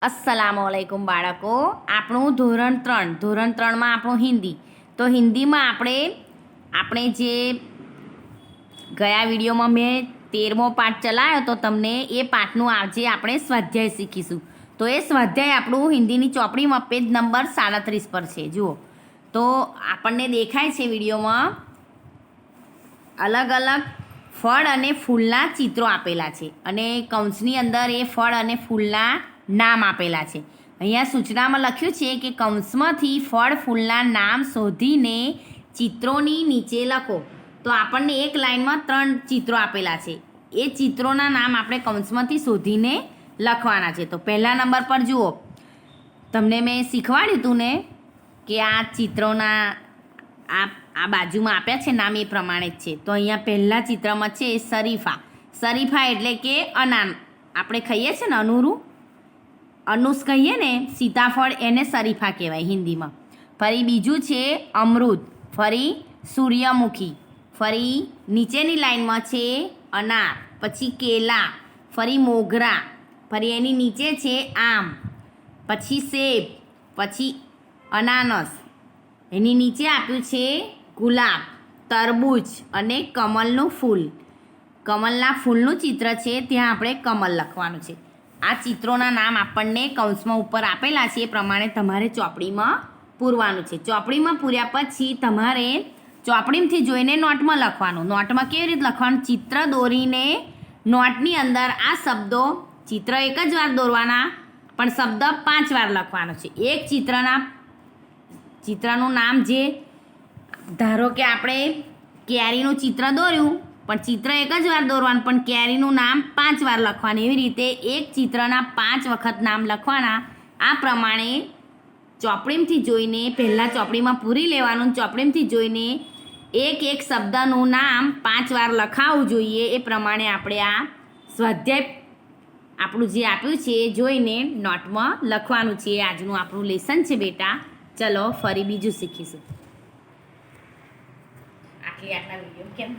अस्सलामुअलैकुम बाळको। આપણું ધોરણ 3 માં આપણું હિન્દી। તો હિન્દીમાં આપણે જે ગયા વિડીયોમાં મેં 13મો પાઠ ચલાવ્યો તો તમને એ પાઠનું આજે આપણે સ્વાધ્યાય શીખીશું। તો એ સ્વાધ્યાય આપણું હિન્દીની ચોપડીમાં પેજ નંબર 37 પર છે। જુઓ તો આપણને દેખાય છે વિડીયોમાં અલગ અલગ ફળ અને ફૂલના ચિત્રો આપેલા છે અને કૌંસની અંદર એ ફળ અને ફૂલના નામ આપેલા છે। અહીંયા સૂચનામાં લખ્યું છે કે કૌંસમાંથી ફળ ફૂલના નામ શોધીને ચિત્રોની નીચે લખો। તો આપણને એક લાઈનમાં 3 ચિત્રો આપેલા છે, એ ચિત્રોના નામ આપણે કૌંસમાંથી શોધીને લખવાના છે। તો પહેલા નંબર પર જુઓ, તમને મેં શીખવાડ્યું હતું ને કે આ ચિત્રોના આ બાજુમાં આપ્યા છે નામ એ પ્રમાણે જ છે। તો અહીંયા પહેલા ચિત્રમાં છે શરીફા। શરીફા એટલે કે અનાન, આપણે ખાઈએ છીએ ને અનુસ કહીએ ને સીતાફળ, એને શરીફા કહેવાય હિન્દીમાં। ફરી બીજું છે અમૃત, ફરી સૂર્યમુખી, ફરી નીચેની લાઈનમાં છે અનાર, પછી કેલા, ફરી મોગરા, ફરી એની નીચે છે આમ, પછી સેબ, પછી અનાનસ, એની નીચે આપ્યું છે ગુલાબ, તરબૂચ અને કમળનું ફૂલ। કમળના ફૂલનું ચિત્ર છે, ત્યાં આપણે કમળ લખવાનું છે। આ ચિત્રોના નામ આપણને કૌંસમાં ઉપર આપેલા છે, એ પ્રમાણે તમારે ચોપડીમાં પૂરવાનું છે। ચોપડીમાં પૂર્યા પછી તમારે ચોપડીમાંથી જોઈને નોટમાં લખવાનું। નોટમાં કેવી રીતે લખવાનું? ચિત્ર દોરીને નોટની અંદર આ શબ્દો, ચિત્ર એક જ વાર દોરવાના પણ શબ્દ 5 વાર લખવાનો છે। એક ચિત્રનું નામ, જે ધારો કે આપણે કેરીનું ચિત્ર દોર્યું પણ ચિત્ર એક જ વાર દોરવાનું પણ કેરીનું નામ 5 વાર લખવાનું, એવી રીતે એક ચિત્રના 5 વખત નામ લખવાના। આ પ્રમાણે ચોપડીમાંથી જોઈને પહેલાં ચોપડીમાં પૂરી લેવાનું, ચોપડીમાંથી જોઈને એક શબ્દનું નામ 5 વાર લખાવવું જોઈએ। એ પ્રમાણે આપણે આ સ્વાધ્યાય આપણું જે આપ્યું છે એ જોઈને નોટમાં લખવાનું છે। આજનું આપણું લેસન છે બેટા। ચલો ફરી બીજું શીખીશું। આટલા વિડીયો કેમ